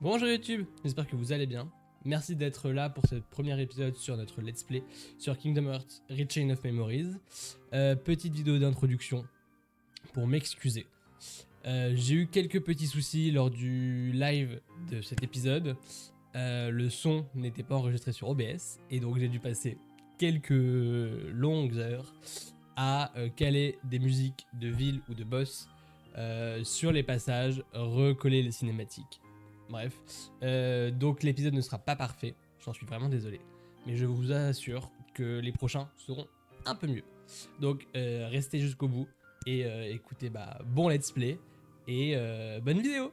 Bonjour YouTube, j'espère que vous allez bien. Merci d'être là pour ce premier épisode sur notre let's play sur Kingdom Hearts Rechain of Memories. Petite vidéo d'introduction pour m'excuser. J'ai eu quelques petits soucis lors du live de cet épisode. Le son n'était pas enregistré sur OBS et donc j'ai dû passer quelques longues heures à caler des musiques de ville ou de boss sur les passages, recoller les cinématiques. Bref, donc l'épisode ne sera pas parfait, j'en suis vraiment désolé, mais je vous assure que les prochains seront un peu mieux. Donc restez jusqu'au bout et écoutez bon let's play et bonne vidéo.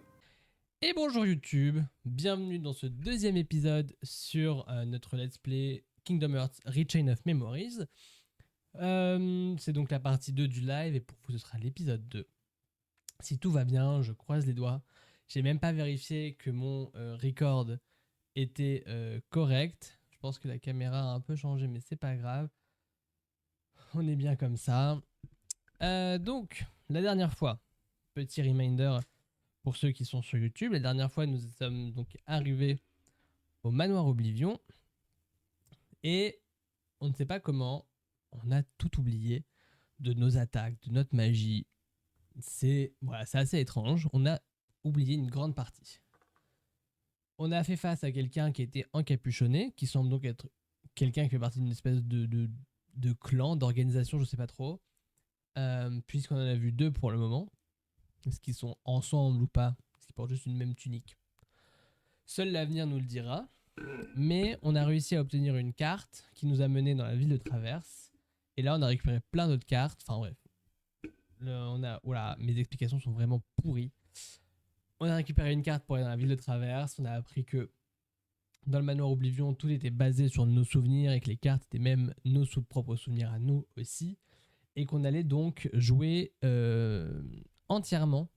Et bonjour YouTube, bienvenue dans ce deuxième épisode sur notre let's play Kingdom Hearts Rechain of Memories. C'est donc la partie 2 du live et pour vous ce sera l'épisode 2. Si tout va bien, je croise les doigts. J'ai même pas vérifié que mon record était correct. Je pense que la caméra a un peu changé, mais c'est pas grave. On est bien comme ça. Donc, la dernière fois, petit reminder pour ceux qui sont sur YouTube, la dernière fois nous sommes donc arrivés au manoir Oblivion et on ne sait pas comment, on a tout oublié de nos attaques, de notre magie. C'est assez étrange. On a oublié une grande partie. On a fait face à quelqu'un qui était encapuchonné, qui semble donc être quelqu'un qui fait partie d'une espèce de clan, d'organisation, je sais pas trop. Puisqu'on en a vu deux pour le moment. Est-ce qu'ils sont ensemble ou pas? Est-ce qu'ils portent juste une même tunique? Seul l'avenir nous le dira. Mais on a réussi à obtenir une carte qui nous a menés dans la ville de Traverse. Et là, on a récupéré plein d'autres cartes. Enfin bref. Oula, mes explications sont vraiment pourries. On a récupéré une carte pour aller dans la ville de Traverse. On a appris que dans le manoir Oblivion, tout était basé sur nos souvenirs et que les cartes étaient même nos propres souvenirs à nous aussi. Et qu'on allait donc jouer entièrement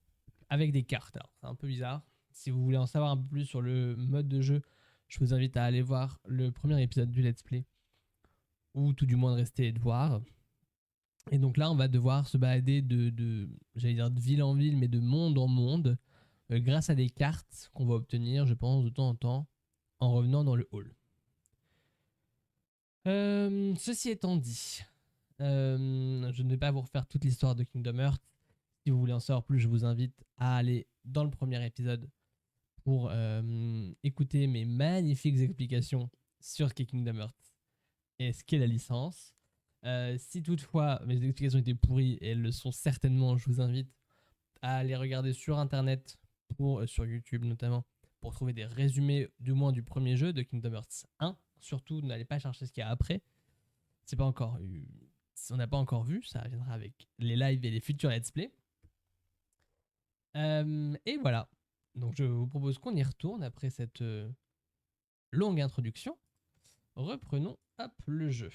avec des cartes. Alors, c'est un peu bizarre. Si vous voulez en savoir un peu plus sur le mode de jeu, je vous invite à aller voir le premier épisode du Let's Play. Ou tout du moins de rester et de voir. Et donc là, on va devoir se balader j'allais dire de ville en ville, mais de monde en monde, grâce à des cartes qu'on va obtenir, je pense, de temps en temps, en revenant dans le hall. Ceci étant dit, je ne vais pas vous refaire toute l'histoire de Kingdom Hearts. Si vous voulez en savoir plus, je vous invite à aller dans le premier épisode pour écouter mes magnifiques explications sur ce qu'est Kingdom Hearts et ce qu'est la licence. Si toutefois mes explications étaient pourries, et elles le sont certainement, je vous invite à aller regarder sur internet, sur YouTube notamment, pour trouver des résumés du moins du premier jeu de Kingdom Hearts 1. Surtout, n'allez pas chercher ce qu'il y a après. C'est pas encore on n'a pas encore vu, ça viendra avec les lives et les futurs let's play. Et voilà. Donc je vous propose qu'on y retourne après cette longue introduction. Reprenons le jeu.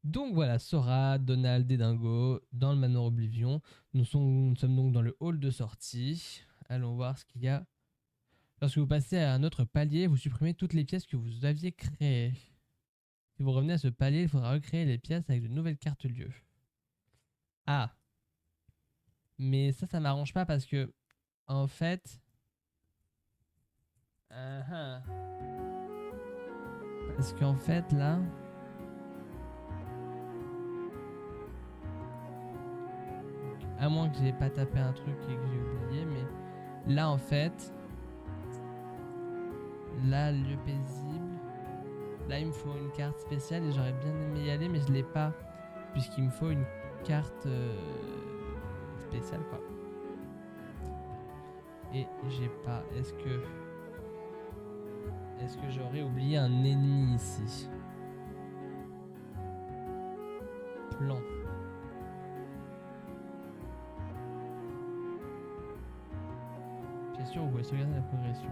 Donc voilà, Sora, Donald et Dingo dans le manoir Oblivion. Nous sommes donc dans le hall de sortie. Allons voir ce qu'il y a. Lorsque vous passez à un autre palier, vous supprimez toutes les pièces que vous aviez créées. Si vous revenez à ce palier, il faudra recréer les pièces avec de nouvelles cartes lieux. Ah. Mais ça m'arrange pas parce que, en fait... Parce qu'en fait, là... À moins que j'ai pas tapé un truc et que j'ai oublié, mais... Là, en fait... Là, lieu paisible... Là, il me faut une carte spéciale et j'aurais bien aimé y aller, mais je l'ai pas. Puisqu'il me faut une carte spéciale, quoi. Et j'ai pas... Est-ce que j'aurais oublié un ennemi ici? Plan. Bien sûr, vous pouvez sauvegarder la progression.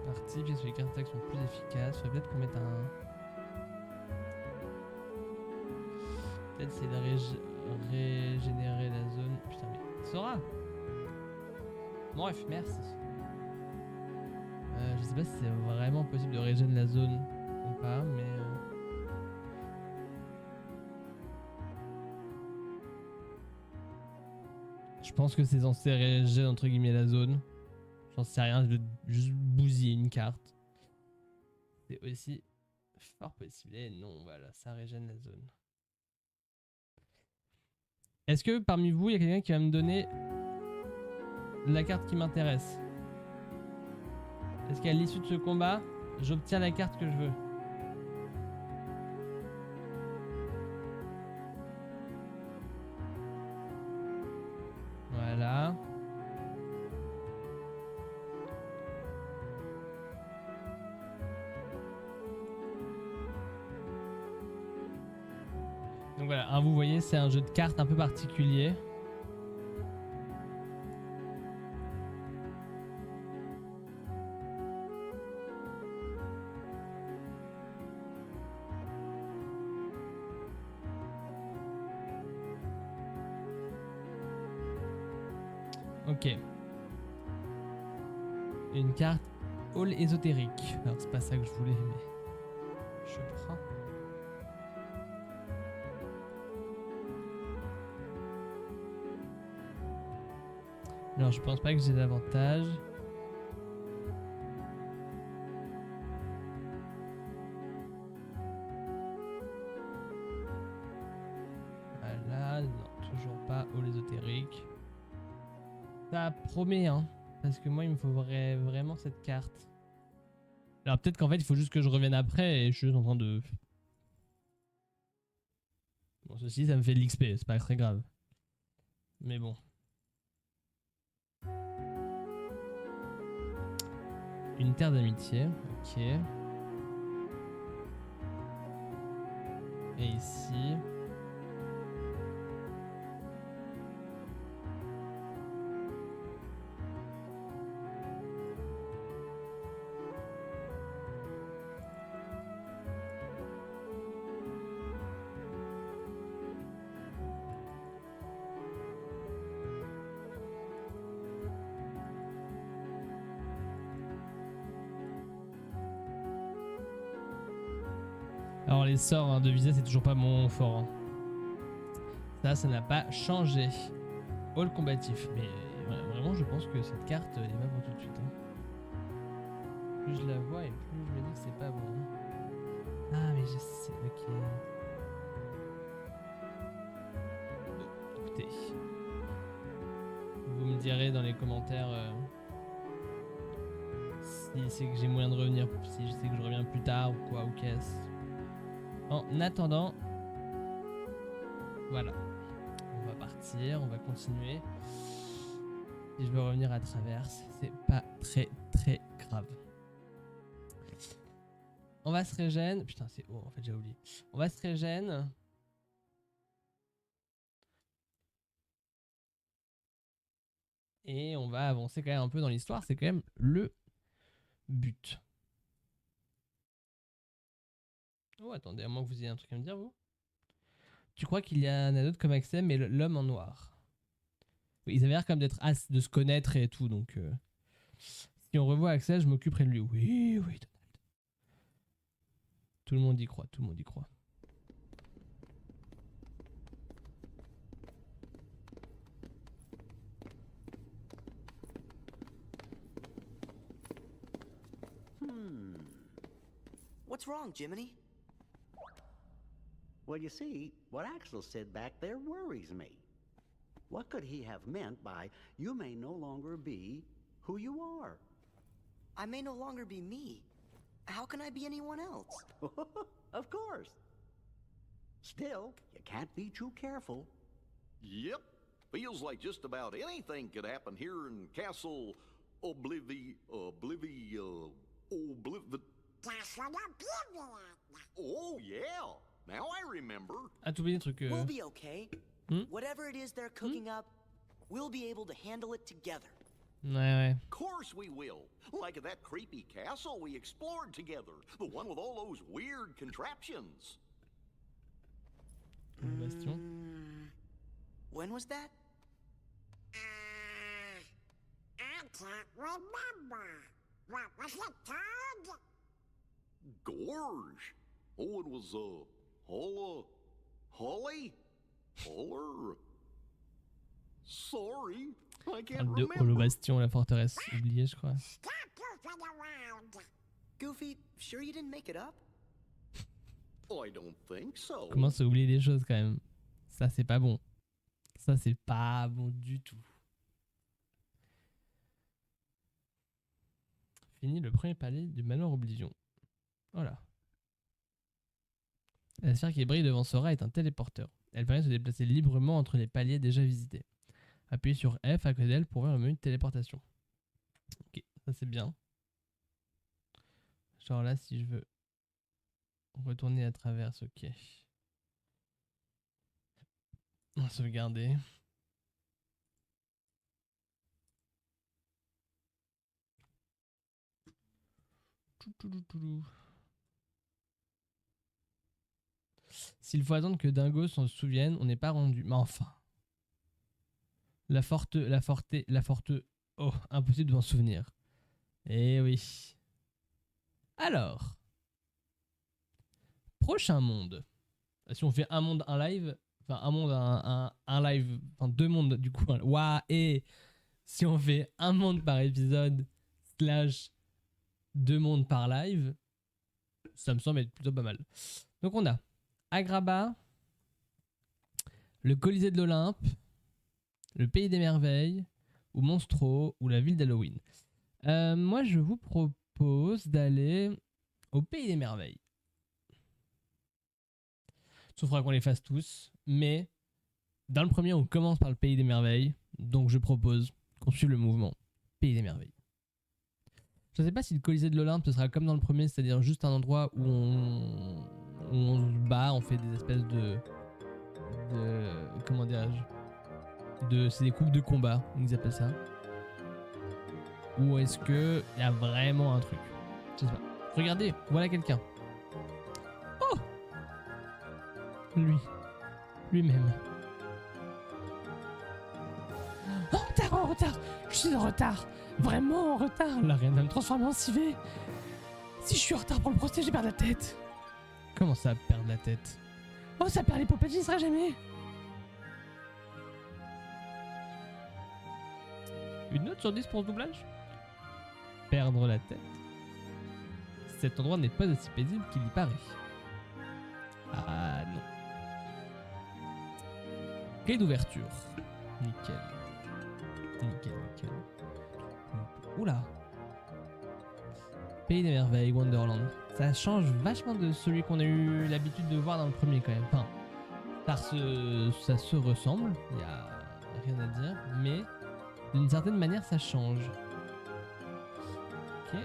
Partie, pièces où les cartes d'attaque sont plus efficaces. Faudrait peut-être qu'on mette un... Peut-être c'est de régénérer la zone. Putain, mais... Sora! Bref, merci. Je sais pas si c'est vraiment possible de régénérer la zone ou pas, mais... Je pense que c'est censé régénérer entre guillemets la zone. J'en sais rien, je vais juste bousiller une carte. C'est aussi fort possible. Et non, voilà, ça régène la zone. Est-ce que parmi vous, il y a quelqu'un qui va me donner la carte qui m'intéresse? Est-ce qu'à l'issue de ce combat, j'obtiens la carte que je veux? Voilà. Donc voilà, hein, vous voyez, c'est un jeu de cartes un peu particulier. Ok. Une carte all ésotérique. Alors c'est pas ça que je voulais, mais je prends. Alors je pense pas que j'ai d'avantage. Voilà, non, toujours pas all ésotérique. Ça promet, hein. Parce que moi, il me faut vraiment cette carte. Alors peut-être qu'en fait, il faut juste que je revienne après et je suis en train de... Bon, ceci, ça me fait de l'XP, c'est pas très grave. Mais bon. Une terre d'amitié, ok. Et ici... Alors les sorts hein, de visa, c'est toujours pas mon fort. Hein. Ça n'a pas changé. All combatif. Mais vraiment, je pense que cette carte, elle est pas pour tout de suite. Hein. Plus je la vois et plus je me dis que c'est pas bon. Ah, mais je sais, ok. Bon, écoutez. Vous me direz dans les commentaires si c'est que j'ai moyen de revenir, si je sais que je reviens plus tard ou quoi, ou qu'est-ce. En attendant, voilà. On va partir, on va continuer. Si je veux revenir à travers, c'est pas très grave. On va se régène. Putain, c'est haut, en fait, j'ai oublié. On va se régène. Et on va avancer quand même un peu dans l'histoire. C'est quand même le but. Oh, attendez, à moins que vous ayez un truc à me dire, vous. Tu crois qu'il y a un autre comme accès, mais l'homme en noir. Oui, ils avaient l'air comme d'être as de se connaître et tout, donc... Si on revoit Axel, je m'occuperai de lui. Oui, oui. Tout le monde y croit, tout le monde y croit. What's wrong, Jiminy? Well, you see, what Axel said back there worries me. What could he have meant by, you may no longer be who you are? I may no longer be me. How can I be anyone else? Of course. Still, you can't be too careful. Yep. Feels like just about anything could happen here in Castle Oh, yeah. Now I remember. Ah, t'oublies des trucs. We'll be okay. Whatever it is they're cooking up, we'll be able to handle it together. Ouais. Of course we will. Like at that creepy castle we explored together. The one with all those weird contraptions. Bastion. When was that? I can't remember. What was it called? Gorge. Oh, it was, Holly? Holler? Sorry, I can't De remember. Holobastion, la forteresse oubliée, je crois. Stop goofing around. Goofy, sure you didn't make it up? I don't think so. Commence à oublier des choses quand même. Ça, c'est pas bon. Ça, c'est pas bon du tout. Fini le premier palier du manoir Oblivion. Voilà. La sphère qui brille devant Sora est un téléporteur. Elle permet de se déplacer librement entre les paliers déjà visités. Appuyez sur F à côté d'elle pour ouvrir le menu de téléportation. Ok, ça c'est bien. Genre là, si je veux retourner à travers ce quai. On va sauvegarder. S'il faut attendre que Dingo s'en souvienne, on n'est pas rendu. Mais enfin. La forte. Oh, impossible de m'en souvenir. Eh oui. Alors. Prochain monde. Si on fait un monde, un live. Enfin, un monde, un live. Enfin, deux mondes, du coup. Waouh, et si on fait un monde par épisode, slash deux mondes par live, ça me semble être plutôt pas mal. Donc, on a Agrabah, le Colisée de l'Olympe, le Pays des Merveilles, ou Monstro, ou la ville d'Halloween. Moi, je vous propose d'aller au Pays des Merveilles. Sauf qu'on les fasse tous, mais dans le premier, on commence par le Pays des Merveilles, donc je propose qu'on suive le mouvement Pays des Merveilles. Je ne sais pas si le Colisée de l'Olympe, ce sera comme dans le premier, c'est-à-dire juste un endroit où on se bat, on fait des espèces de comment dirais-je, c'est des coupes de combat, ils appellent ça. Ou est-ce que il y a vraiment un truc? Je sais pas. Regardez, voilà quelqu'un. Oh, lui-même. En retard, je suis en retard, vraiment en retard. La reine va me transformer en civet. Si je suis en retard pour le procès, je vais perdre la tête. Comment ça, perdre la tête? Oh, ça perd les popettes, j'y serai jamais. Une note sur 10 pour ce doublage? Perdre la tête? Cet endroit n'est pas aussi paisible qu'il y paraît. Ah non. Clé d'ouverture. Nickel. Nickel. Oula. Pays des Merveilles, Wonderland. Ça change vachement de celui qu'on a eu l'habitude de voir dans le premier quand même. Enfin, ça se ressemble, il n'y a rien à dire, mais d'une certaine manière ça change. Ok.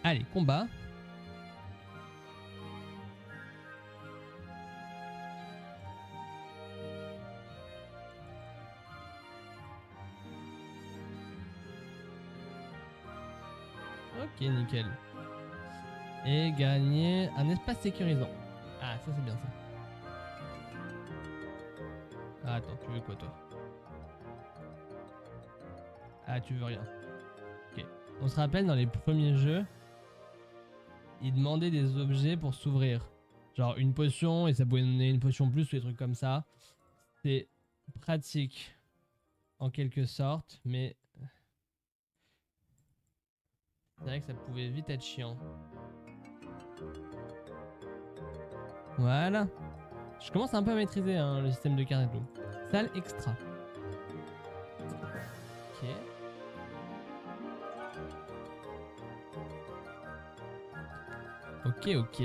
Allez, combat. Ok, nickel. Et gagner un espace sécurisant. Ah, ça c'est bien ça. Ah, attends, tu veux quoi toi? Ah, tu veux rien. Ok. On se rappelle dans les premiers jeux, ils demandaient des objets pour s'ouvrir. Genre une potion et ça pouvait donner une potion plus ou des trucs comme ça. C'est pratique en quelque sorte, mais c'est vrai que ça pouvait vite être chiant. Voilà. Je commence un peu à maîtriser hein, le système de cartes et tout. Salle extra. Ok. Ok.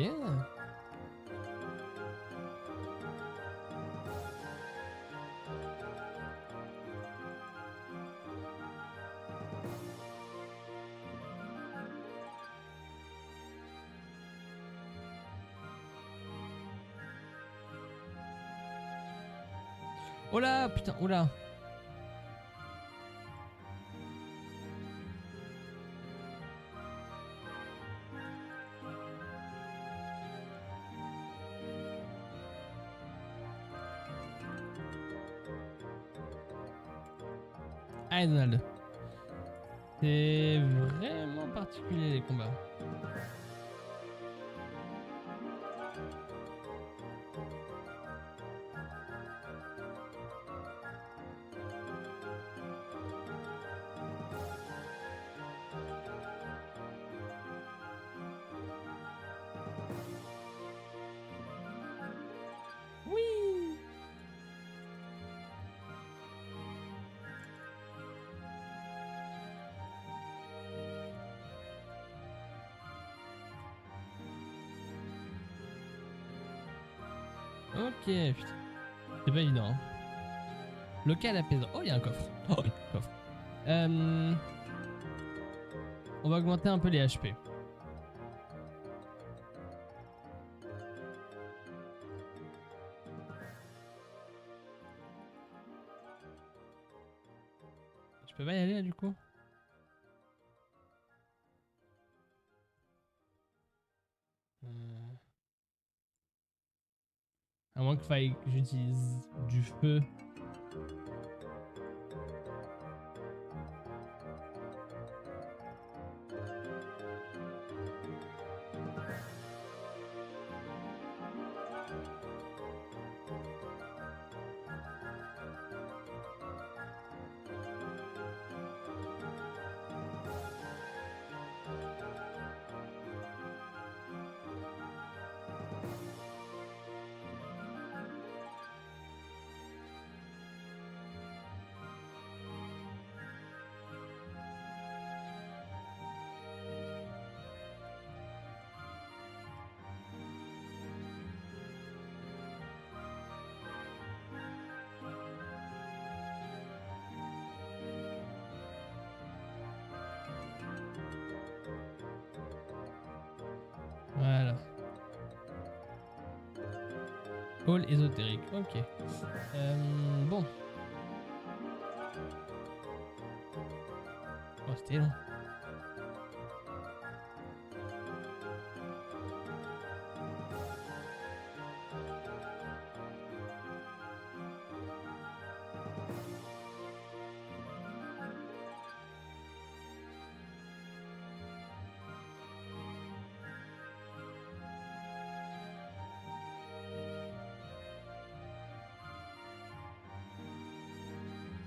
Oh là, putain, oh là. Allez Donald. C'est vraiment particulier les combats. Oui. Ok, putain. C'est pas évident. Hein. Local apaisant. Oh, il y a un coffre. Oh, oui, coffre. On va augmenter un peu les HP. Je peux pas y aller là du coup? À moins que faille que j'utilise du feu. Voilà. Hall ésotérique, ok. Bon. Oh, c'était long.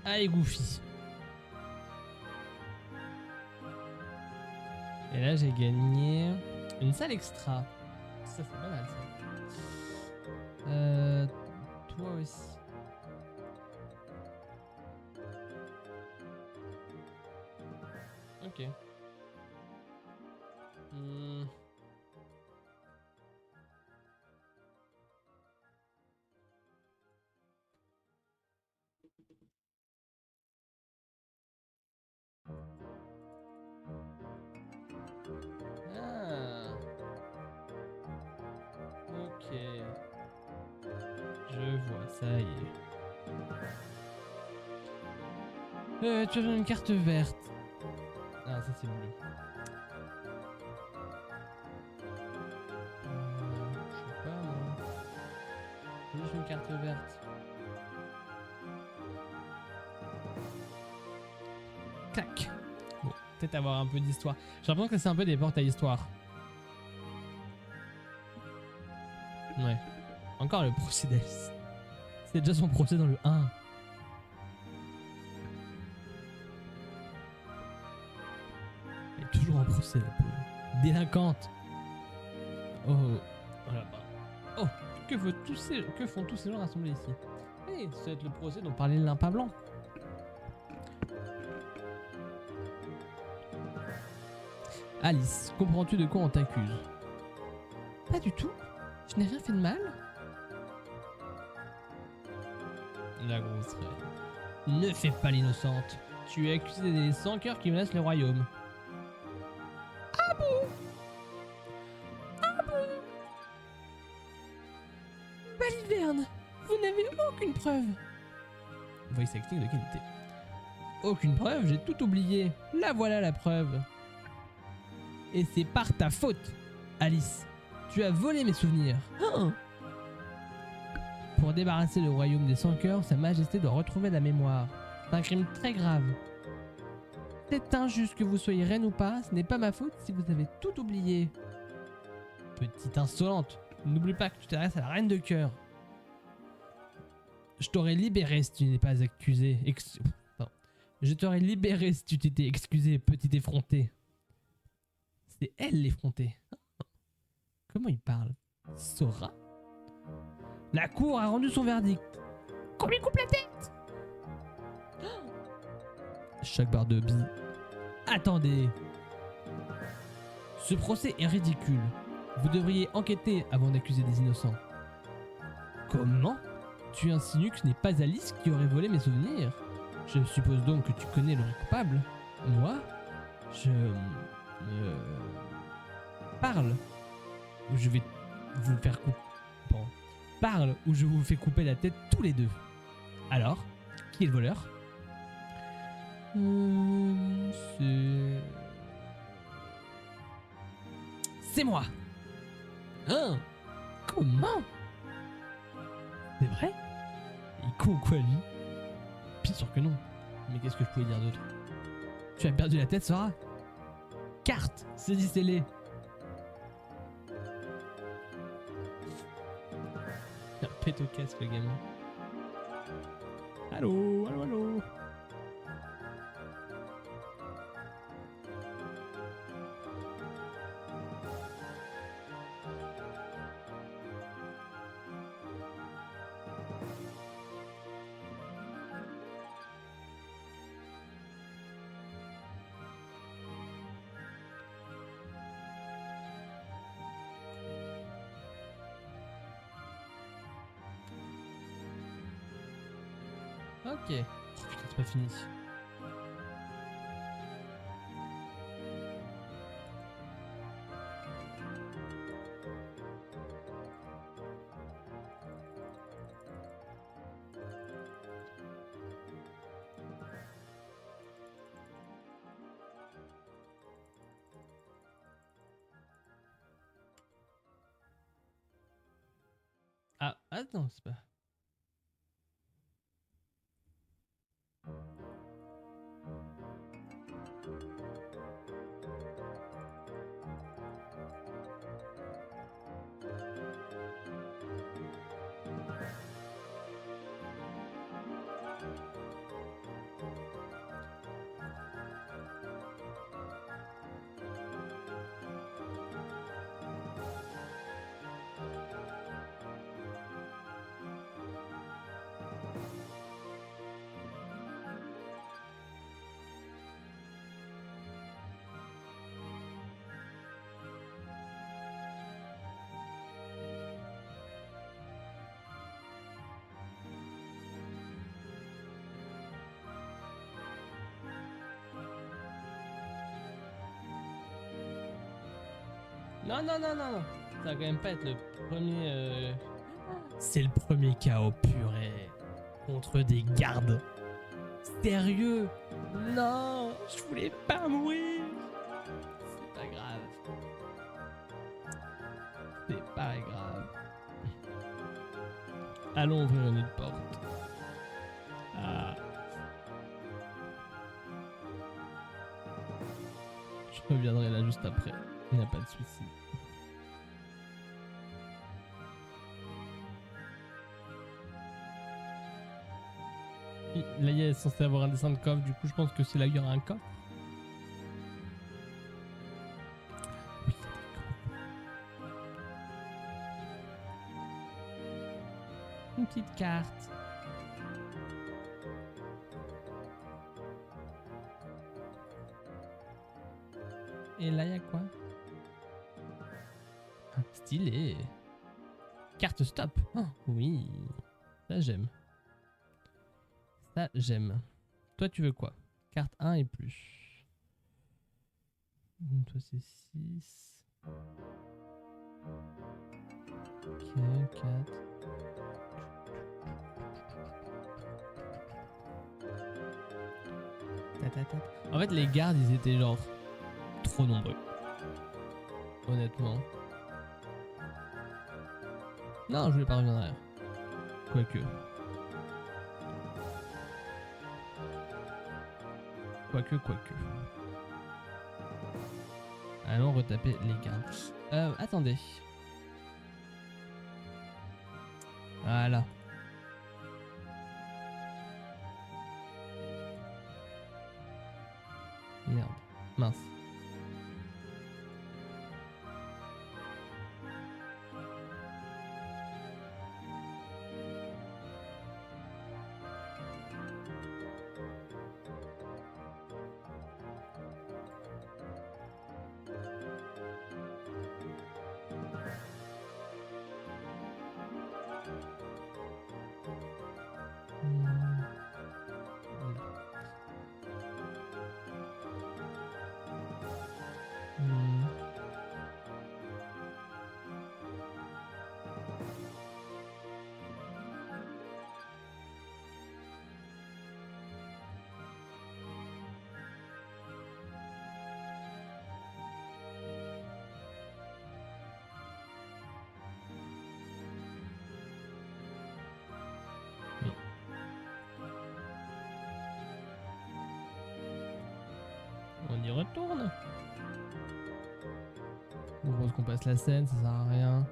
Allez, Goofy. Et là, j'ai gagné une salle extra. Ça, c'est pas mal, ça. Toi aussi. Ok. Ah. Ok. Je vois, ça y est. Tu as une carte verte. Ah, ça c'est bleu. Je sais pas moi. Juste une carte verte. Clac. Bon, peut-être avoir un peu d'histoire. J'ai l'impression que c'est un peu des portes à histoire. Ouais. Encore le procès d'Alice. C'est déjà son procès dans le 1. Elle est toujours en procès, la pauvre. Délinquante. Oh. Voilà. Oh. Que font tous ces gens rassemblés ici? Eh, ça va être le procès dont parlait le limpin blanc. Alice, comprends-tu de quoi on t'accuse? Pas du tout. Je n'ai rien fait de mal. La grosse reine. Ne fais pas l'innocente. Tu es accusée des 100 cœurs qui menacent le royaume. Ah bon? Ah bon? Baliverne, vous n'avez aucune preuve. Voice acting de qualité. Aucune preuve, j'ai tout oublié. La voilà la preuve. Et c'est par ta faute, Alice. Tu as volé mes souvenirs. Oh. Pour débarrasser le royaume des 100 cœurs, Sa Majesté doit retrouver la mémoire. C'est un crime très grave. C'est injuste que vous soyez reine ou pas, ce n'est pas ma faute si vous avez tout oublié. Petite insolente, n'oublie pas que tu t'adresses à la reine de cœur. Je t'aurais libéré si tu n'étais pas accusé. Pardon. Je t'aurais libéré si tu t'étais excusé, petit effronté. C'est elle l'effrontée. Comment il parle? Sora? La cour a rendu son verdict. Qu'on lui coupe la tête! Chaque barre de billes. Attendez. Ce procès est ridicule. Vous devriez enquêter avant d'accuser des innocents. Comment? Tu insinues que ce n'est pas Alice qui aurait volé mes souvenirs? Je suppose donc que tu connais le coupable. Moi? Je... Parle. Ou je vais vous faire couper... Bon. Parle ou je vous fais couper la tête tous les deux. Alors? Qui est le voleur? C'est moi. Hein? Comment? C'est vrai? Il est con ou quoi lui? Bien sûr que non. Mais qu'est-ce que je pouvais dire d'autre? Tu as perdu la tête, Sora? Carte! Saisissez-les! Un pète au casque le gamin. Allô? Allô, allô? Ok. Oh, putain, c'est pas fini. Ah, attends, c'est pas... Non, non, non, non, non. Ça va quand même pas être le premier... C'est le premier chaos purée. Contre des gardes. Sérieux? Non, je voulais pas mourir. C'est pas grave. C'est pas grave. Allons ouvrir une autre porte. Ah. Je reviendrai là juste après. Il n'y a pas de souci. Là, il est censé avoir un dessin de coffre, du coup, je pense que c'est là qu'il y aura un coffre. Oui, une petite carte. Et là, il y a quoi? Stylé. Carte stop. Oh, oui. Ça, j'aime. Ça, j'aime. Toi, tu veux quoi? Carte 1 et plus. Toi, c'est 6. Ok, 4. En fait, les gardes, ils étaient genre trop nombreux. Honnêtement. Non, je voulais pas revenir en arrière. Quoique. Quoique. Allons retaper les gardes. Attendez. Voilà. Merde. Mince. On y retourne. Je pense qu'on passe la scène, ça sert à rien.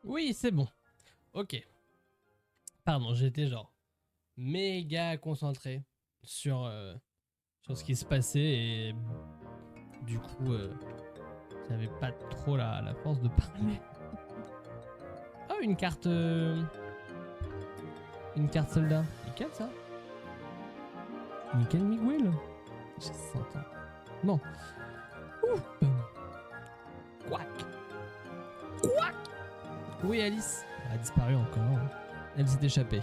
Oui, c'est bon. Ok. Pardon, j'étais genre méga concentré sur, sur ce qui se passait et du coup, j'avais pas trop la force de parler. Oh, une carte soldat. Nickel ça. Nickel Miguel. J'ai 100 ans. Bon. Ouh. Quack. Quack. Oui, Alice. Elle a disparu encore. Elle s'est échappée.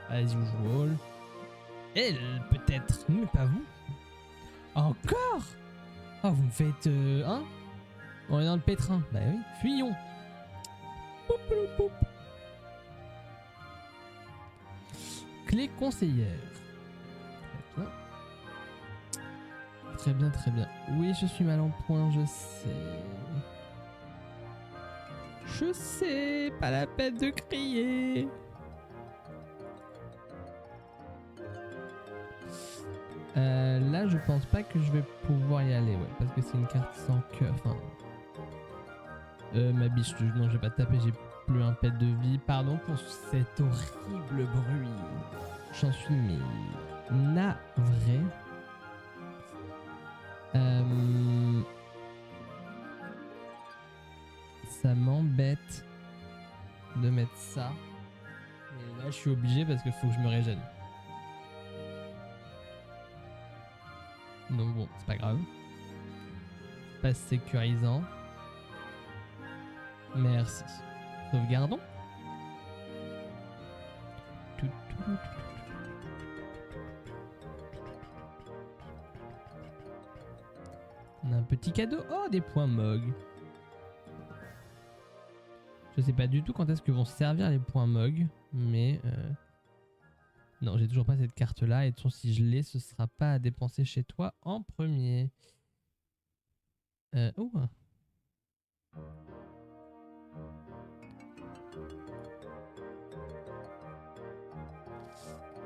As usual. Elle, peut-être, mais pas vous. Encore? Oh, vous me faites... hein? On est dans le pétrin. Bah oui, fuyons. Poup, poup, poup. Clé conseillère. Très bien. Très bien, très bien. Oui, je suis mal en point, je sais. Je sais, pas la peine de crier. Là, je pense pas que je vais pouvoir y aller, ouais, parce que c'est une carte sans cœur. Enfin, ma biche, non, je vais pas te taper, j'ai plus un pet de vie. Pardon pour cet horrible bruit. J'en suis mais navré. bête de mettre ça. Mais là, je suis obligé parce qu'il faut que je me régène. Donc bon, c'est pas grave. Pas sécurisant. Merci. Sauvegardons. On a un petit cadeau. Oh, des points MOG. Je sais pas du tout quand est-ce que vont servir les points MOG. Mais... non, j'ai toujours pas cette carte-là. Et de toute façon, si je l'ai, ce sera pas à dépenser chez toi en premier. Oh.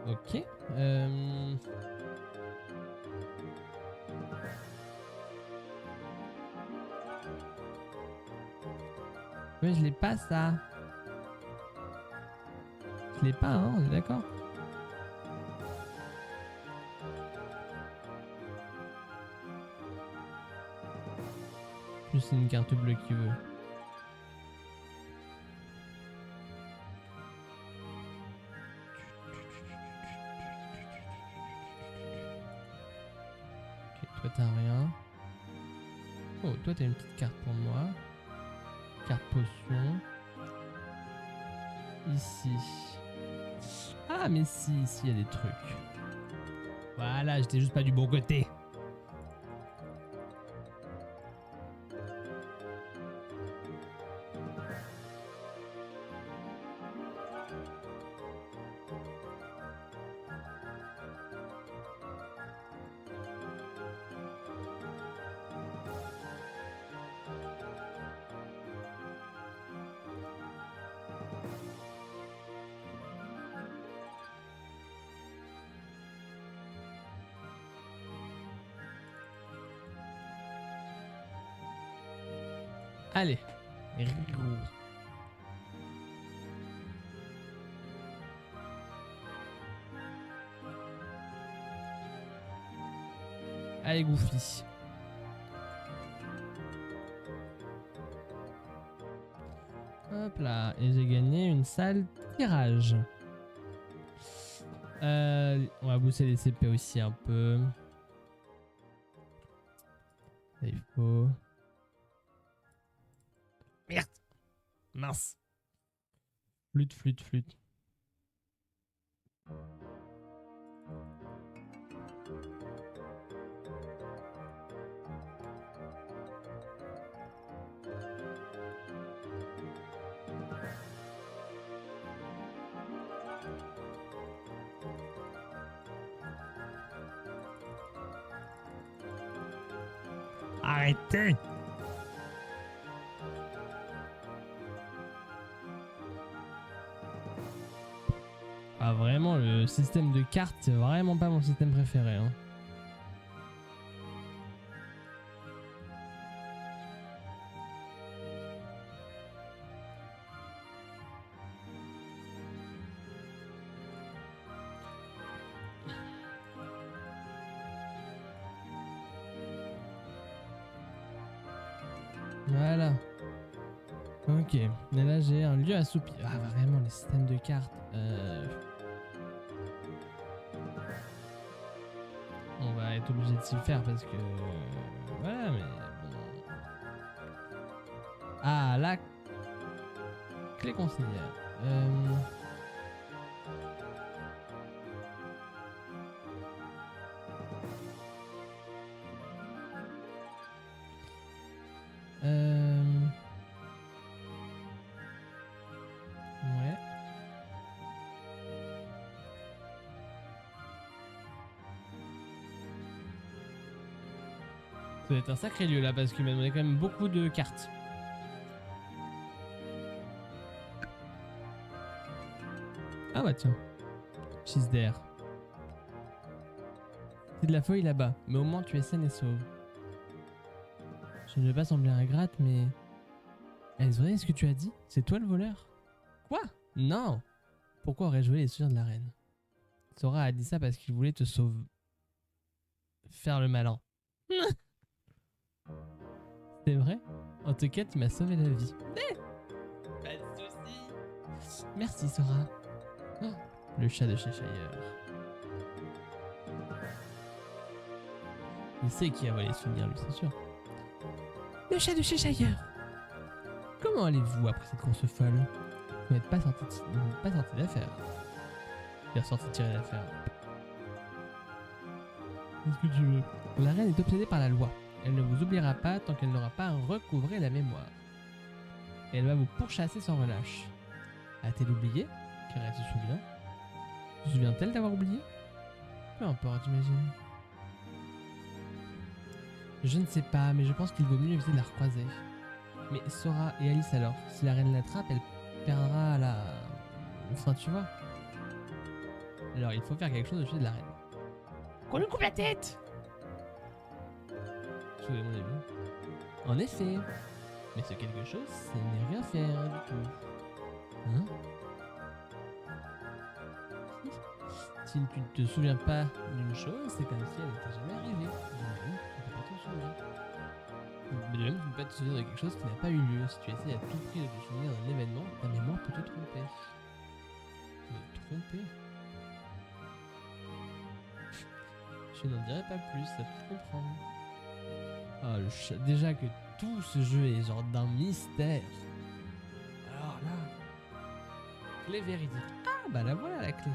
Ok. Mais je l'ai pas ça. Je l'ai pas, hein, on est d'accord. Juste une carte bleue qui veut. Ok, toi t'as rien. Oh, toi t'as une petite carte pour moi. Carte potion. Ici. Ah mais si, ici il y a des trucs. Voilà, j'étais juste pas du bon côté. Allez. Allez, Goofy. Hop là. Et j'ai gagné une salle tirage. On va booster les CP aussi un peu. Là, il faut... Merde. Mince. Flûte. Arrêtez! Ah vraiment, le système de cartes, c'est vraiment pas mon système préféré. Hein. Voilà. Ok. Et là, j'ai un lieu assoupi. Ah, vraiment, les systèmes de cartes. On va être obligé de s'y faire parce que... voilà, mais bon... Ah, la clé conseillère. Ouais. Ça doit être un sacré lieu là parce qu'il m'a donné quand même beaucoup de cartes. Ah bah tiens. Schiste d'air. C'est de la feuille là-bas, mais au moins tu es saine et sauve. Je ne veux pas sembler ingrate, mais... Est-ce vrai ce que tu as dit? C'est toi le voleur? Quoi? Non! Pourquoi aurais-je volé les souvenirs de la reine? Sora a dit ça parce qu'il voulait te sauver. Faire le malin. C'est vrai? En tout cas, tu m'as sauvé la vie. Merci Sora. Oh, le chat de Cheshire. Il sait qui a volé les souvenirs, lui, c'est sûr. Le chat de Cheshire. Comment allez-vous après cette course folle? Vous n'êtes pas sorti d'affaire. Il est sorti tirer l'affaire. Qu'est-ce que tu veux? La reine est obsédée par la loi. Elle ne vous oubliera pas tant qu'elle n'aura pas recouvré la mémoire. Et elle va vous pourchasser sans relâche. A-t-elle oublié? Car elle se souvient. Se souvient-elle d'avoir oublié? Peu importe, j'imagine. Je ne sais pas, mais je pense qu'il vaut mieux éviter de la recroiser. Mais Sora et Alice alors, si la reine l'attrape, elle perdra la... Enfin, tu vois. Alors, il faut faire quelque chose au sujet de la reine. Qu'on lui coupe la tête! Je vous ai mon avis. En effet. Mais ce quelque chose, ce n'est rien faire du tout. Hein? Si tu ne te souviens pas d'une chose, c'est comme si elle n'était jamais arrivée. De même, tu ne peux pas t'en souvenir. Mais de même, tu ne peux pas te souvenir de quelque chose qui n'a pas eu lieu. Si tu essaies à tout prix de te souvenir d'un événement, ta mémoire peut te tromper. Me tromper? Je n'en dirai pas plus, ça peut comprendre. Ah, le chat. Déjà que tout ce jeu est genre d'un mystère. Alors là, clé véridique. Ah, bah la voilà la clé.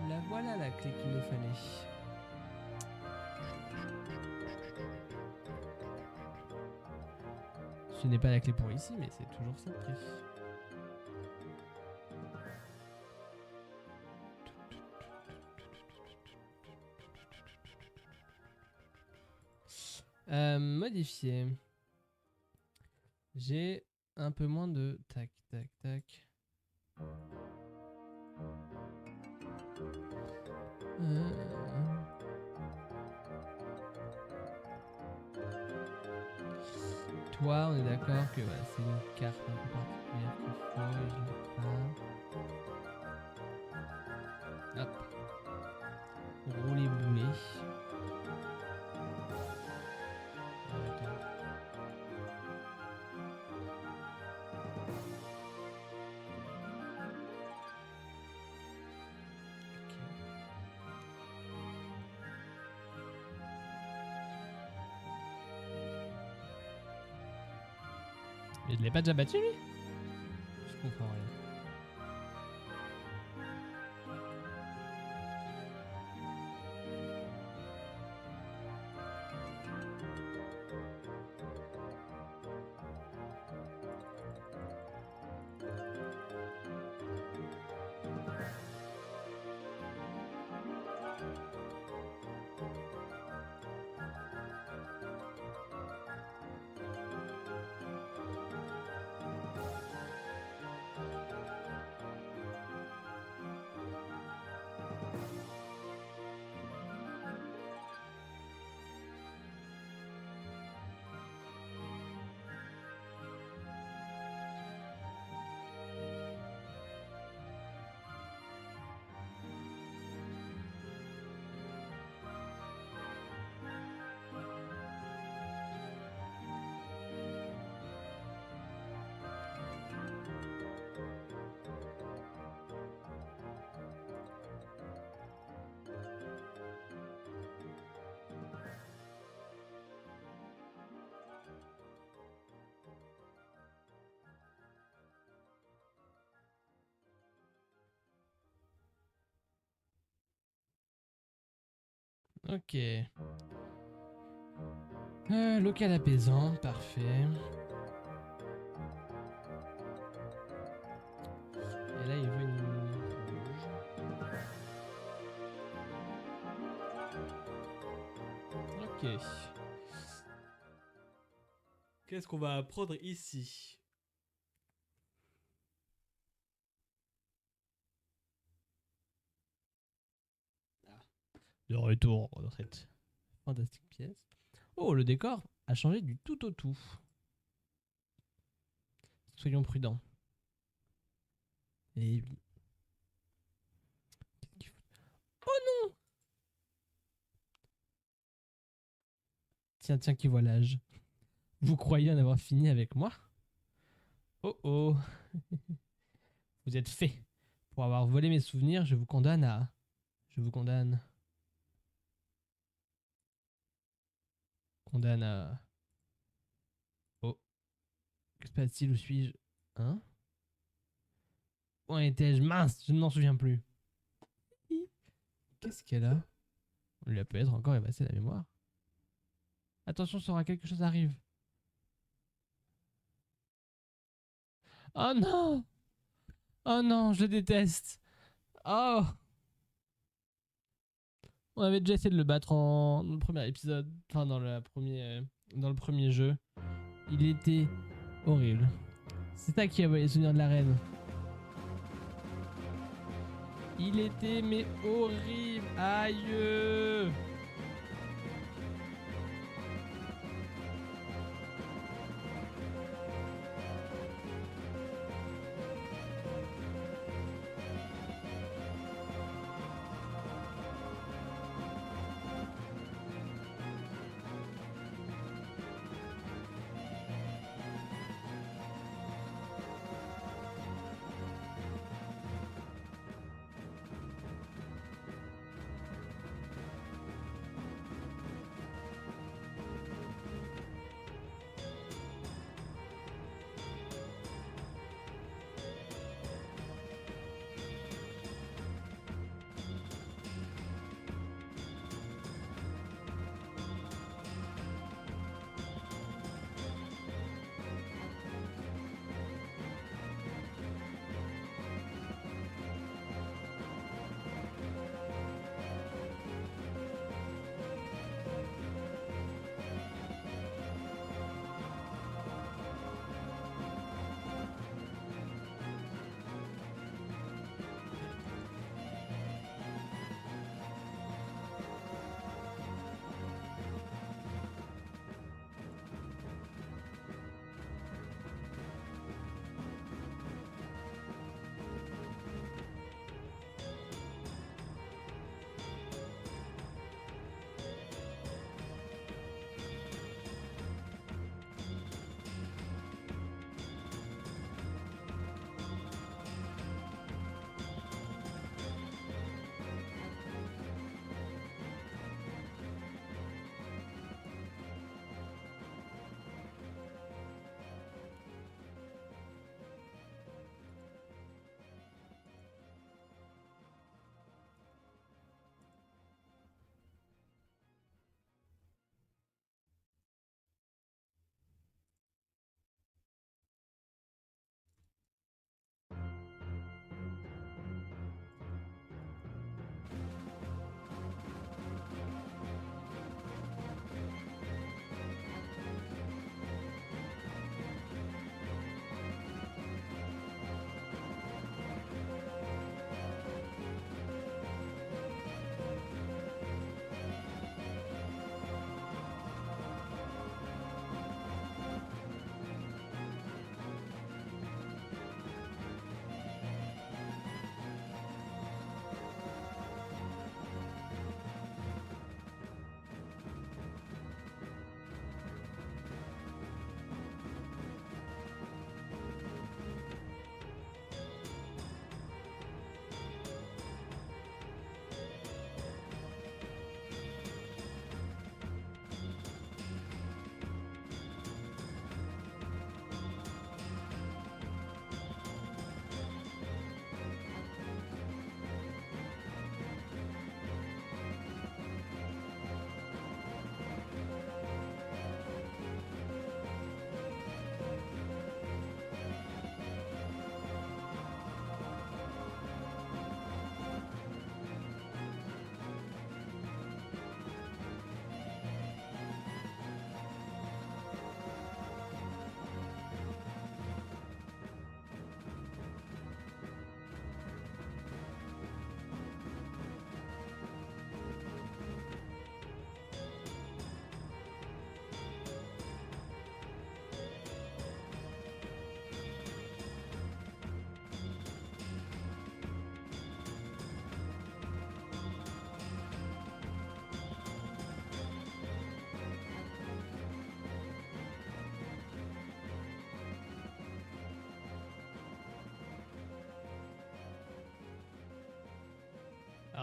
La voilà la clé qu'il nous fallait. Ce n'est pas la clé pour ici, mais c'est toujours ça le prix. Modifier. J'ai un peu moins de tac, tac, tac. Toi, on est d'accord que voilà, c'est une carte un peu particulière qu'il faut et je l'ai pas. Hop. Rouler boulet. Mais je l'ai pas déjà battu lui? Je comprends rien. Ok. Local apaisant, parfait. Et là, il veut une rouge. Ok. Qu'est-ce qu'on va apprendre ici? De retour dans cette fantastique pièce. Oh, le décor a changé du tout au tout. Soyons prudents. Et oui. Oh non! Tiens, tiens, qui voit l'âge. Vous croyez en avoir fini avec moi? Oh oh. Vous êtes fait. Pour avoir volé mes souvenirs, je vous condamne à... Je vous condamne... Condamne à... Oh. Que se passe-t-il? Où suis-je? Hein? Où en étais-je? Mince, je ne m'en souviens plus. Qu'est-ce qu'elle a? On lui a peut-être encore effacé la mémoire. Attention, Sora, quelque chose arrive. Oh non! Oh non, je déteste. Oh! On avait déjà essayé de le battre dans le premier épisode. Enfin, dans le premier jeu. Il était horrible. C'est ça qui a volé les souvenirs de la reine. Il était mais horrible. Aïe!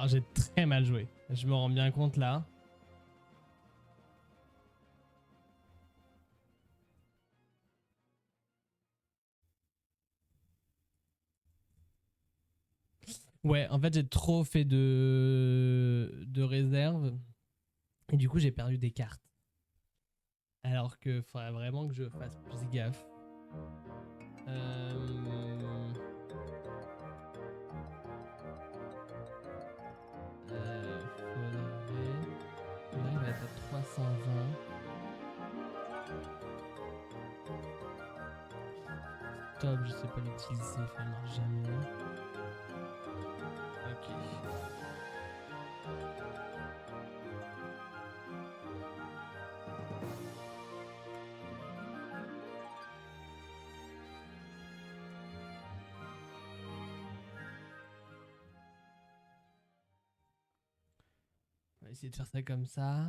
Alors j'ai très mal joué. Je me rends bien compte là. Ouais, en fait j'ai trop fait de réserve. Et du coup j'ai perdu des cartes. Alors que faudrait vraiment que je fasse plus gaffe. On arrive à être à 320. Stop, je sais pas l'utiliser, ça marche jamais. Ok. On va essayer de faire ça comme ça.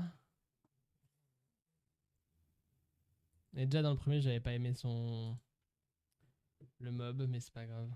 Et déjà dans le premier, j'avais pas aimé le mob, mais c'est pas grave.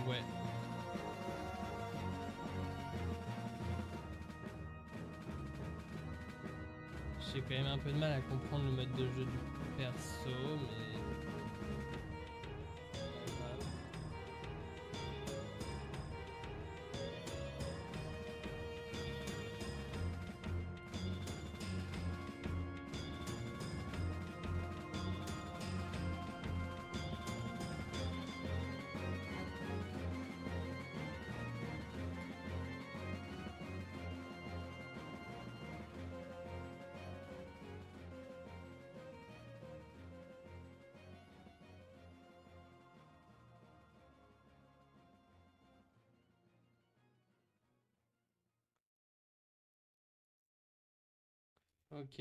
Ouais. J'ai quand même un peu de mal à comprendre le mode de jeu du perso, mais... c'est pas grave. Ok.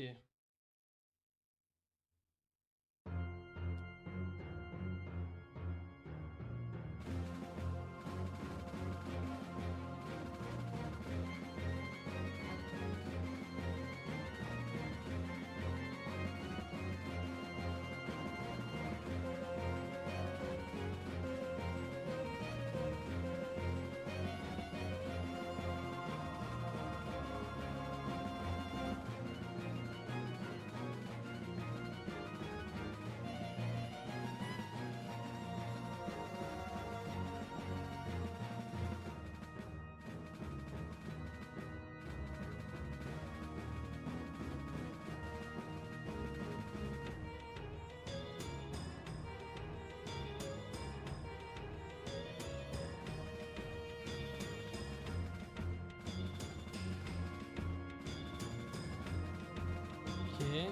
Ok.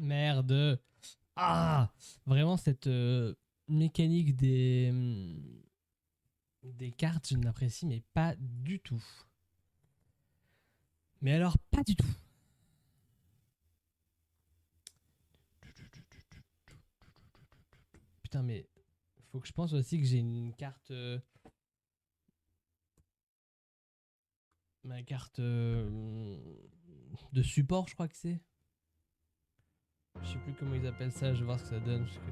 Merde. Ah, vraiment cette mécanique des cartes, je n'apprécie mais pas du tout. Mais alors pas du tout. Putain mais faut que je pense aussi que j'ai une carte ma carte de support, je crois que c'est. Je sais plus comment ils appellent ça, je vais voir ce que ça donne parce que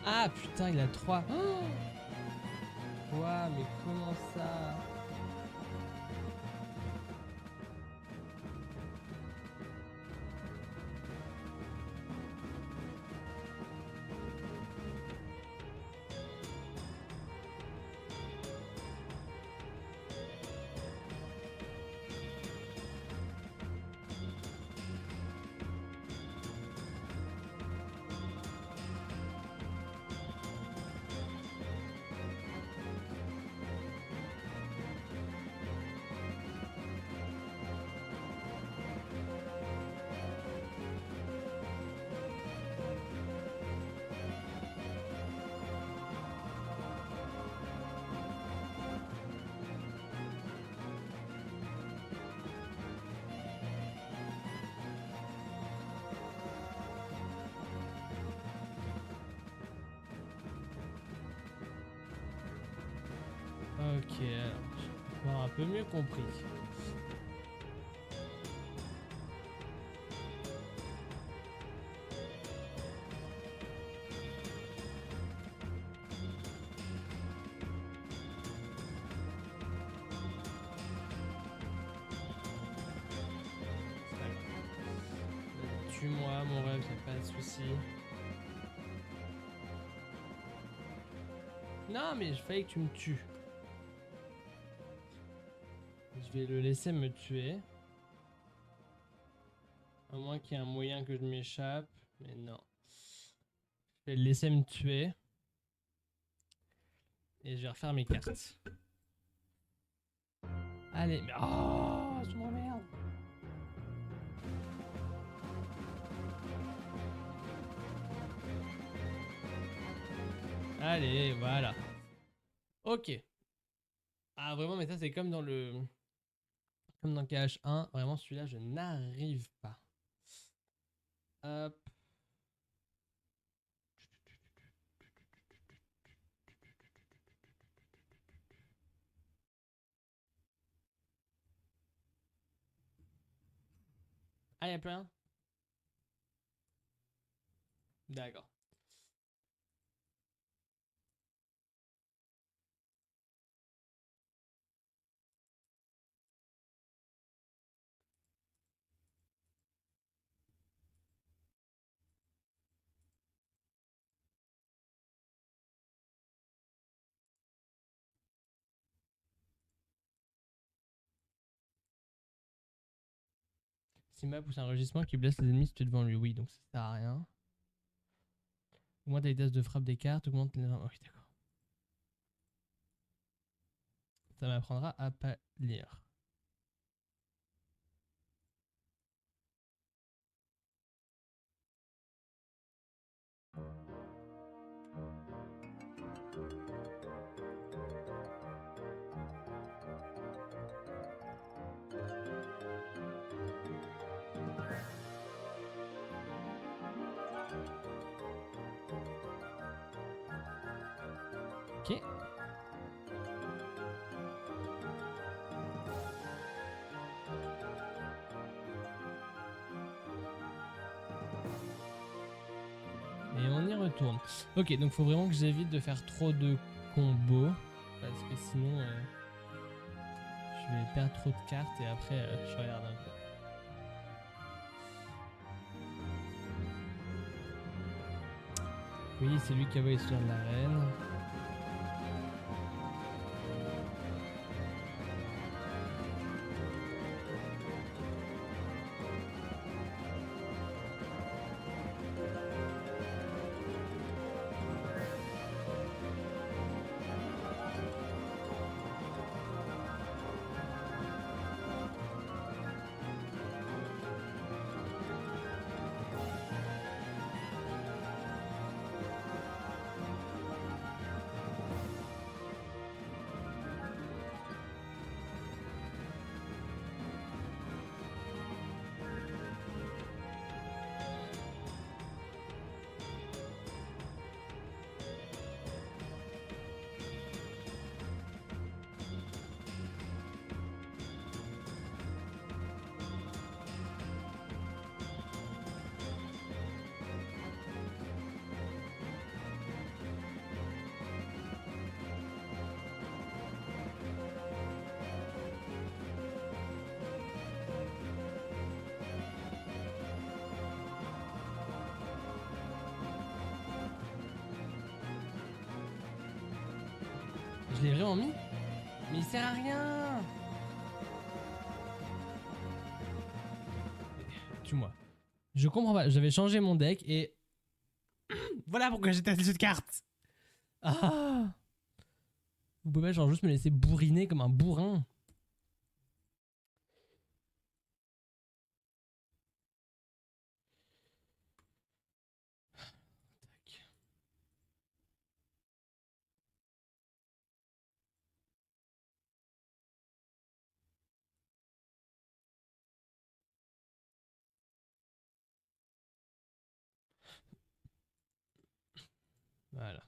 ah putain, il a 3. Oh quoi, mais comment ça? Ok, alors, je vais avoir un peu mieux compris. C'est pas grave. Tue-moi, mon rêve, y'a pas de souci. Non, mais je fallait que tu me tues. Je vais le laisser me tuer. À moins qu'il y ait un moyen que je m'échappe. Mais non. Je vais le laisser me tuer. Et je vais refaire mes cartes. Allez, mais oh, je m'emmerde. Allez, voilà. Ok. Ah, vraiment, mais ça, c'est comme dans le... Comme dans KH1. Vraiment, celui-là, je n'arrive pas. Hop. Ah, y'a plus rien? D'accord. Simba pousse un rugissement qui blesse les ennemis si tu es devant lui. Oui, donc ça sert à rien. Augmente la vitesse de frappe des cartes, augmente les... Oh, oui, d'accord. Ça m'apprendra à pas lire. Ok. Et on y retourne. Ok, donc faut vraiment que j'évite de faire trop de combos. Parce que sinon, je vais perdre trop de cartes et après, je regarde un peu. Oui, c'est lui qui a envoyé sur la reine. Je l'ai vraiment mis? Mais il sert à rien! Tue-moi. Je comprends pas. J'avais changé mon deck et... Voilà pourquoi j'étais à cette carte! Ah! Vous pouvez pas genre juste me laisser bourriner comme un bourrin. Tac. Voilà.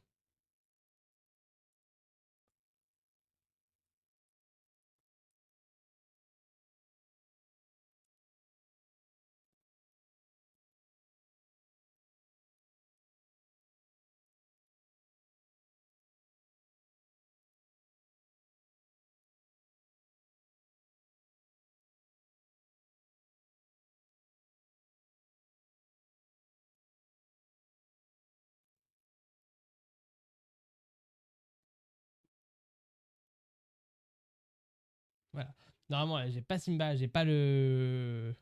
Voilà. Normalement, là, j'ai pas Simba, j'ai pas le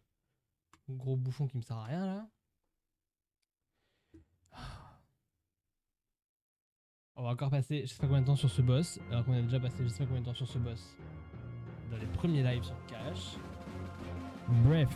Gros bouchon qui me sert à rien là. On va encore passer, je sais pas combien de temps sur ce boss, alors qu'on a déjà passé je sais pas combien de temps sur ce boss dans les premiers lives sur Cash. Bref.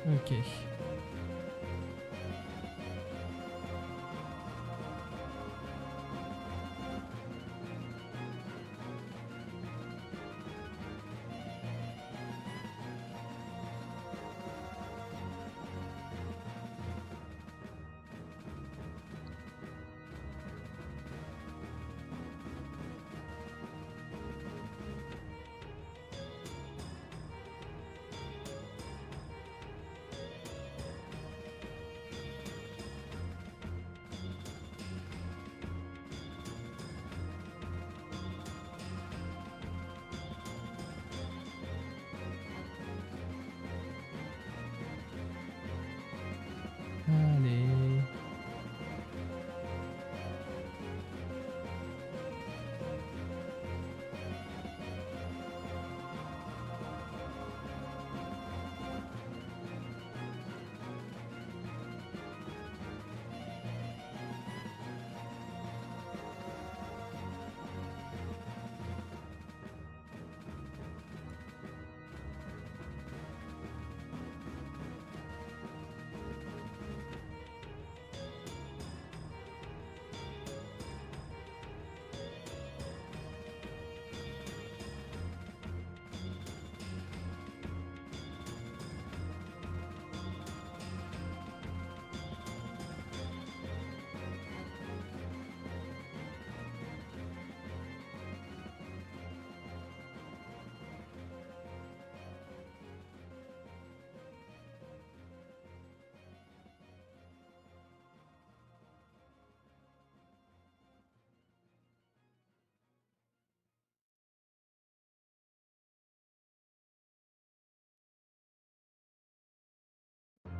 Ok. Allez.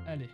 Allez.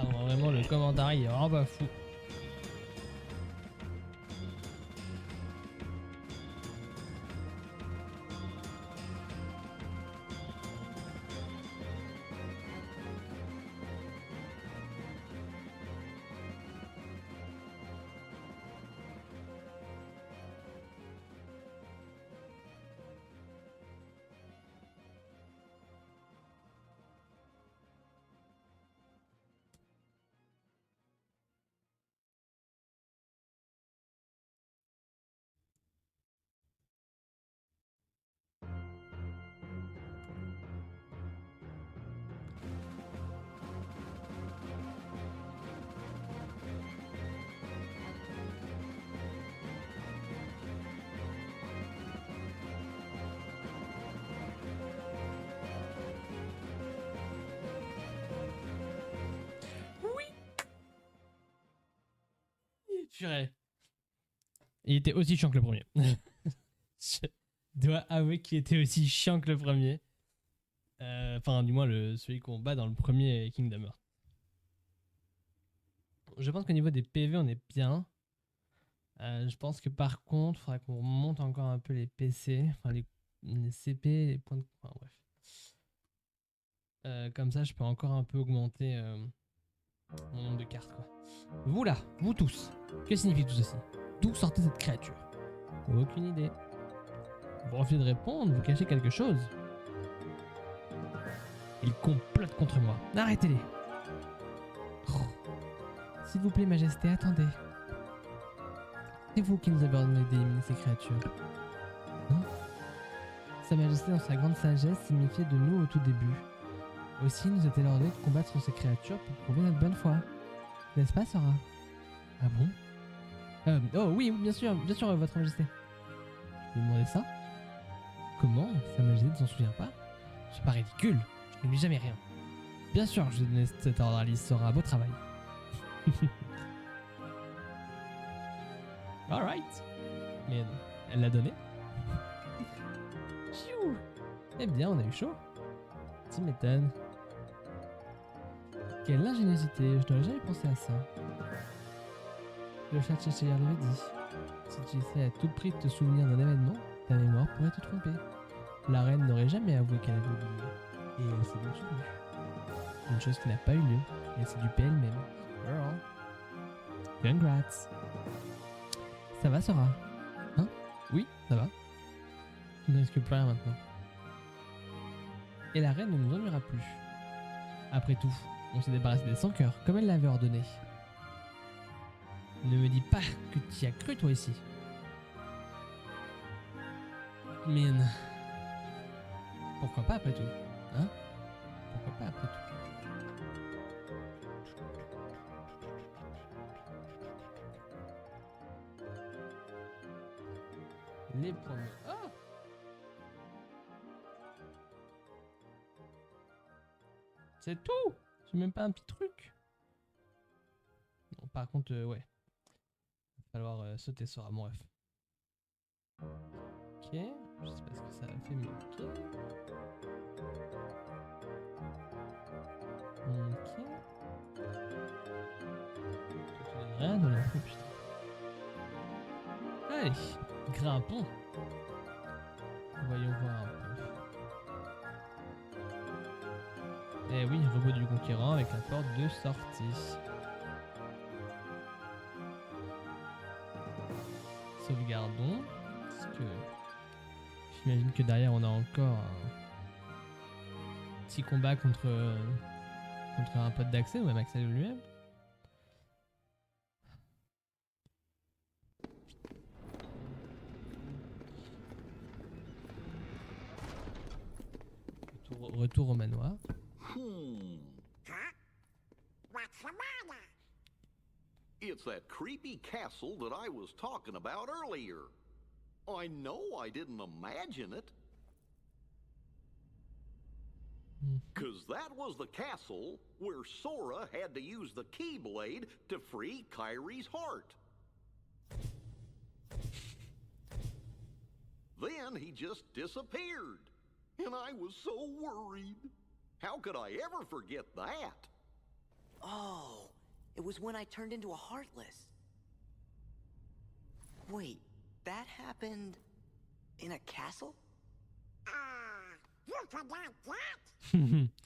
Pardon, vraiment, le commentaire il est vraiment pas fou. Purée. Il était aussi chiant que le premier. Je dois avouer qu'il était aussi chiant que le premier. Enfin, du moins, celui qu'on bat dans le premier Kingdom Hearts. Je pense qu'au niveau des PV, on est bien. Je pense que par contre, il faudra qu'on monte encore un peu les PC. Enfin, les CP, les points de... Enfin, bref. Comme ça, je peux encore un peu augmenter mon nombre de cartes, quoi. Vous là, vous tous, que signifie tout ceci? D'où sortait cette créature? Aucune idée. Vous refusez de répondre, vous cachez quelque chose. Ils complotent contre moi. Arrêtez-les. Oh. S'il vous plaît, Majesté, attendez. C'est vous qui nous avez ordonné d'éliminer ces créatures. Hein? Sa Majesté, dans sa grande sagesse, signifiait de nous au tout début. Aussi, nous a-t-elle ordonné de combattre ces créatures pour prouver notre bonne foi. N'est-ce pas, Sora? Ah bon? Oh oui, bien sûr, votre Majesté. Je vais demander ça? Comment? Sa Majesté ne s'en souvient pas? C'est pas ridicule, je n'oublie jamais rien. Bien sûr, je vais donner cet ordre à Lys Sora, beau travail. Alright. Mais elle l'a donné. Pfiou. Eh bien, on a eu chaud. Tu m'étonnes. Quelle ingéniosité, je n'aurais jamais pensé à ça. Le chat de Cheshire l'avait dit. Si tu essaies à tout prix de te souvenir d'un événement, ta mémoire pourrait te tromper. La reine n'aurait jamais avoué qu'elle avait oublié. Et elle s'est bien souvenue. Une chose qui n'a pas eu lieu. Et elle s'est dupée elle-même. Girl. Congrats. Ça va, Sora? Hein? Oui, ça va. Tu ne risques plus rien maintenant. Et la reine ne nous ennuiera plus. Après tout, on s'est débarrassé des 100 cœurs, comme elle l'avait ordonné. Ne me dis pas que tu y as cru toi ici. Mine. Pourquoi pas après tout? Hein? Pourquoi pas après tout? Les points de... Oh! C'est tout! C'est même pas un petit truc. Non, par contre, ouais. Il va falloir sauter Sora, mon ref. Ok. Je sais pas ce que ça a fait, mais ok. Ok. Rien de l'info, putain. Allez, grimpons. Voyons voir un peu. Eh oui, robot du conquérant avec la porte de sortie. Sauvegardons. Parce que j'imagine que derrière on a encore un petit combat contre un pote d'accès ou même Axel lui-même. Retour au manoir. Huh? What's the matter? It's that creepy castle that I was talking about earlier. I know I didn't imagine it. 'Cause that was the castle where Sora had to use the Keyblade to free Kyrie's heart. Then he just disappeared. And I was so worried. How could I ever forget that? Oh, it was when I turned into a Heartless. Wait, that happened in a castle? You forgot that?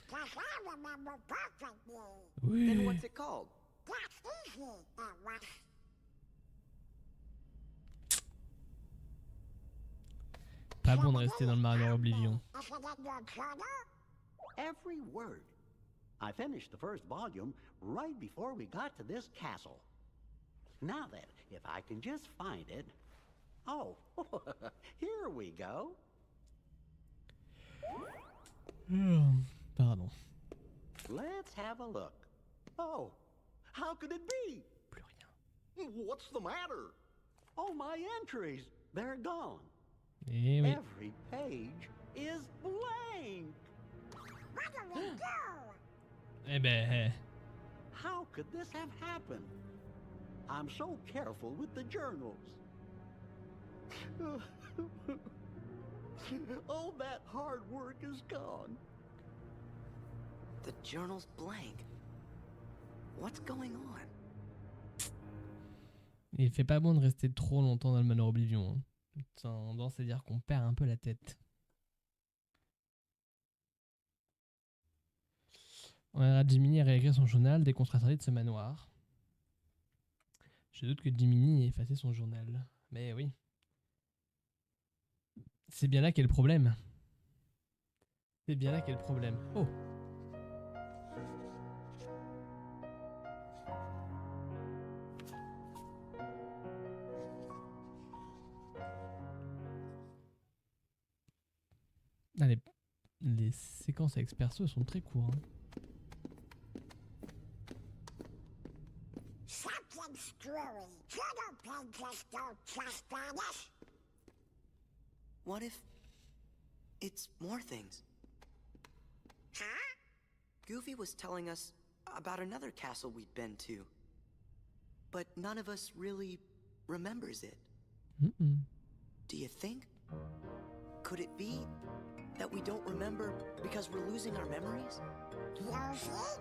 Cause I remember perfectly. Then Oui. what's it called? That's easy, was. Pas bon de rester dans le manoir Oblivion. I forgot your journal? Every word. I finished the first volume right before we got to this castle. Now then, if I can just find it. Oh, here we go. Pardon. Let's have a look. Oh, how could it be? Plus rien. What's the matter? Oh, my entries. They're gone. Eh oui. Every page is blank. What do we do? Eh ben, eh. How could this have happened? I'm so careful with the journals. All that hard work is gone. The journal's blank. What's going on? Il fait pas bon de rester trop longtemps dans le manoir Oblivion. Hein. Tendance à dire qu'on perd un peu la tête. On aidera Jiminy à réécrire son journal dès qu'on sera sorti de ce manoir. Je doute que Jiminy ait effacé son journal. Mais oui. C'est bien là qu'est le problème. C'est bien là qu'est le problème. Oh! Ah, les séquences avec ce perso sont très courtes. Hein. Something screwy. Journal pages don't just vanish. What if it's more things? Huh? Goofy was telling us about another castle we'd been to. But none of us really remembers it. Mm-mm. Do you think? Could it be that we don't remember because we're losing our memories? Losing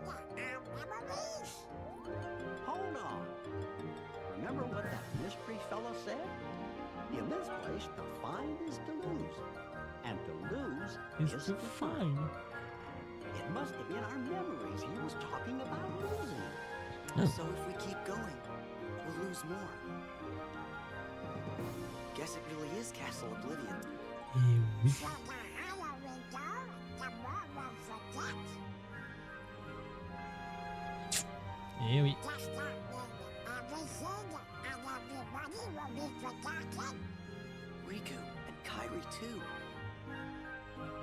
our memories. Hold on. Remember what that mystery fella said? In this place, to find is to lose. And to lose It's is to to find. It must have been our memories he was talking about losing. Oh. So if we keep going, we'll lose more. Guess it really is Castle Oblivion. Et oui. So the higher we go, the more we'll forget. Et oui. Does that mean everything and everybody will be forgotten? Riku and Kairi too.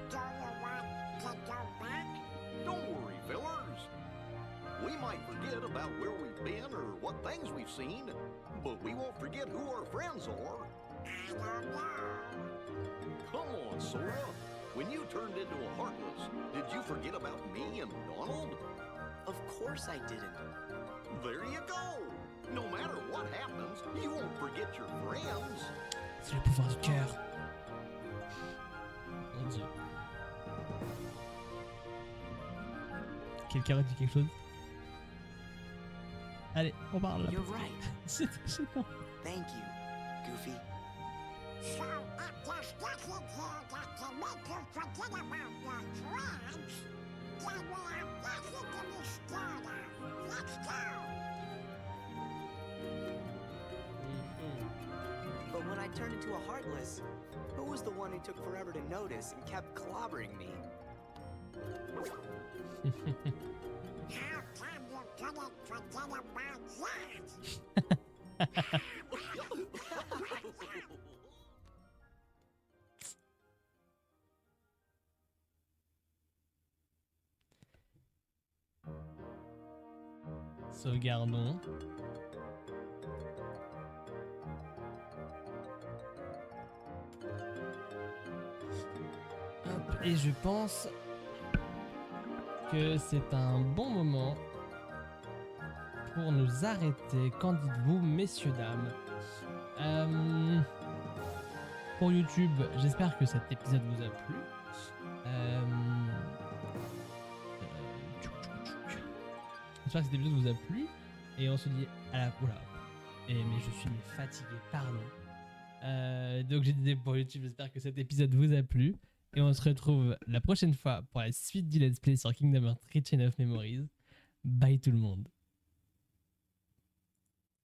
Do you want to go back? Don't worry, fellers. We might forget about where we've been or what things we've seen, but we won't forget who our friends are. I don't know. Come on, Sora. When you turned into a Heartless, did you forget about me and Donald? Of course I didn't. There you go. No matter what happens, you won't forget your friends. C'est le pouvoir du cœur. Mon Dieu. Quelqu'un a dit quelque chose? Allez, on parle là. You're right. C'est gênant. Thank you, Goofy. So if there's nothing here that can make you forget about your friends, then we have nothing to be scared of. Let's go! But when I turned into a Heartless, who was the one who took forever to notice and kept clobbering me? How come you couldn't forget about that? Sauvegardons. Hop, et je pense que c'est un bon moment pour nous arrêter. Qu'en dites-vous, messieurs, dames? Pour YouTube, j'espère que cet épisode vous a plu. J'espère que cet épisode vous a plu. Et on se dit à la... Oula. Mais je suis fatigué, pardon. Donc j'ai dit pour YouTube, j'espère que cet épisode vous a plu. Et on se retrouve la prochaine fois pour la suite du let's play sur Kingdom Hearts Chain of Memories. Bye tout le monde.